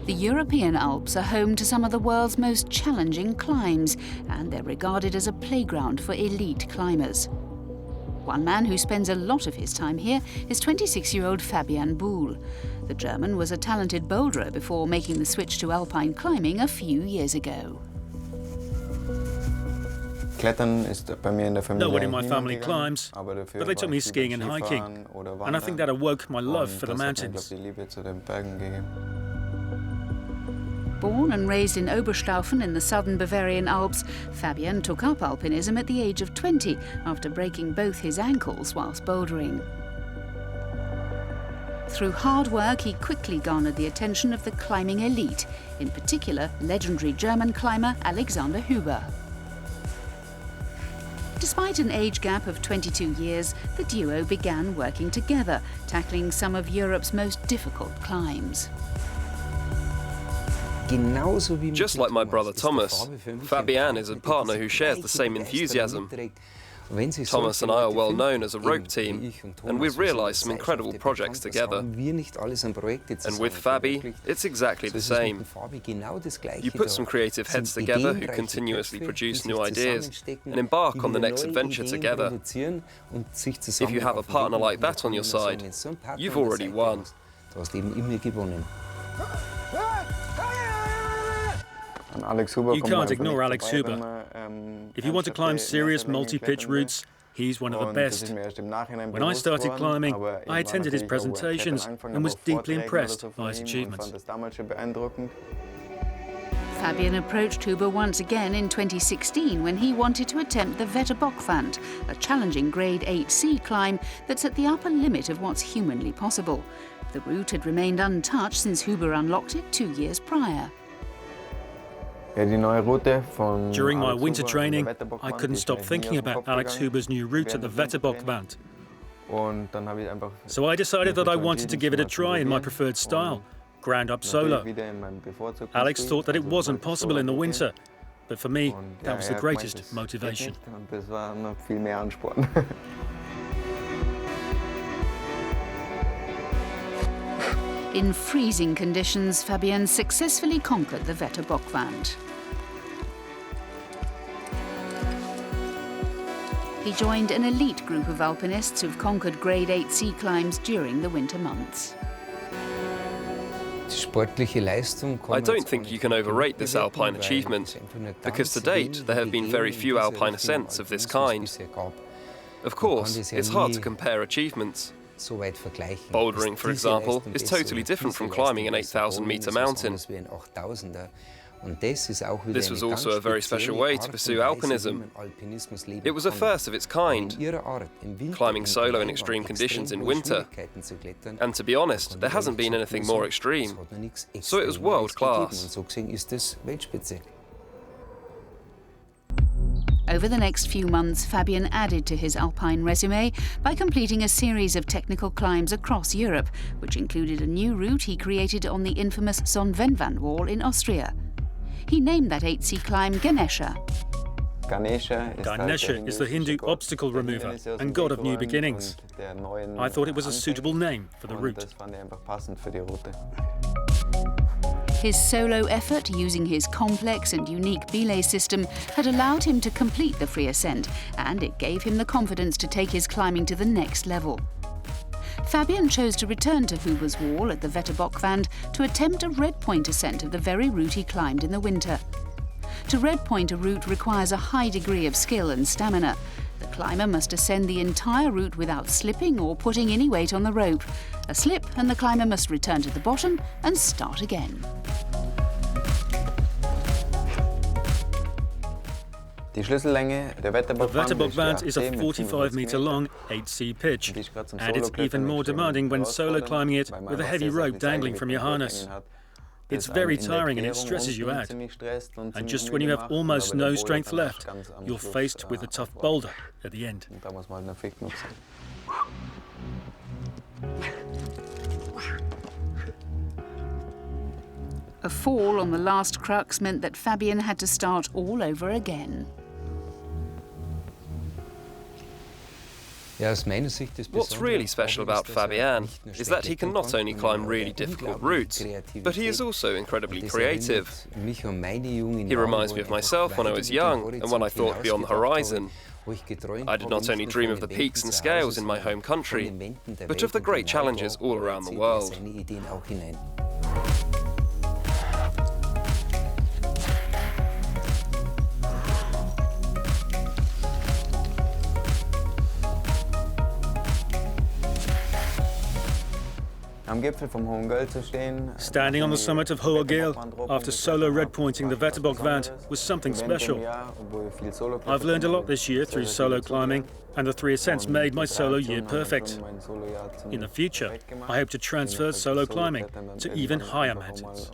The European Alps are home to some of the world's most challenging climbs, and they're regarded as a playground for elite climbers. One man who spends a lot of his time here is 26-year-old Fabian Buhl. The German was a talented boulderer before making the switch to alpine climbing a few years ago. No one in my family climbs, but they took me skiing and hiking, and I think that awoke my love for the mountains. Born and raised in Oberstaufen in the southern Bavarian Alps, Fabian took up alpinism at the age of 20 after breaking both his ankles whilst bouldering. Through hard work, he quickly garnered the attention of the climbing elite, in particular legendary German climber Alexander Huber. Despite an age gap of 22 years, the duo began working together, tackling some of Europe's most difficult climbs. Just like my brother Thomas, Fabian is a partner who shares the same enthusiasm. Thomas and I are well known as a rope team, and we've realised some incredible projects together. And with Fabi, it's exactly the same. You put some creative heads together who continuously produce new ideas and embark on the next adventure together. If you have a partner like that on your side, you've already won. You can't ignore Alex Huber. If you want to climb serious multi-pitch routes, he's one of the best. When I started climbing, I attended his presentations and was deeply impressed by his achievements. Fabian approached Huber once again in 2016 when he wanted to attempt the Wetterbockwand, a challenging grade 8C climb that's at the upper limit of what's humanly possible. The route had remained untouched since Huber unlocked it 2 years prior. During my winter training, I couldn't stop thinking about Alex Huber's new route at the Wetterbockwand. So I decided that I wanted to give it a try in my preferred style, ground-up solo. Alex thought that it wasn't possible in the winter, but for me, that was the greatest motivation. In freezing conditions, Fabian successfully conquered the Wetterbockwand. He joined an elite group of alpinists who've conquered grade 8C climbs during the winter months. I don't think you can overrate this alpine achievement, because to date there have been very few alpine ascents of this kind. Of course, it's hard to compare achievements. Bouldering, for example, is totally different from climbing an 8,000-metre mountain. This was also a very special way to pursue alpinism. It was a first of its kind, climbing solo in extreme conditions in winter. And to be honest, there hasn't been anything more extreme. So it was world-class. Over the next few months, Fabian added to his alpine resume by completing a series of technical climbs across Europe, which included a new route he created on the infamous Sonnenwendwand wall in Austria. He named that 8C climb Ganesha. Ganesha is the Hindu obstacle remover and god of new beginnings. I thought it was a suitable name for the route. His solo effort, using his complex and unique belay system, had allowed him to complete the free ascent, and it gave him the confidence to take his climbing to the next level. Fabian chose to return to Huber's wall at the Wetterbockwand to attempt a Redpoint ascent of the very route he climbed in the winter. To Redpoint a route requires a high degree of skill and stamina. The climber must ascend the entire route without slipping or putting any weight on the rope. A slip and the climber must return to the bottom and start again. The Wetterbockwand is a 45-metre long 8C pitch, and it's even more demanding when solo climbing it with a heavy rope dangling from your harness. It's very tiring and it stresses you out. And just when you have almost no strength left, you're faced with a tough boulder at the end. A fall on the last crux meant that Fabian had to start all over again. What's really special about Fabian is that he can not only climb really difficult routes, but he is also incredibly creative. He reminds me of myself when I was young and when I thought beyond the horizon. I did not only dream of the peaks and scales in my home country, but of the great challenges all around the world. Standing on the summit of Hohe Geel after solo redpointing the Wetterbock was something special. I've learned a lot this year through solo climbing, and the 3 ascents made my solo year perfect. In the future, I hope to transfer solo climbing to even higher mountains.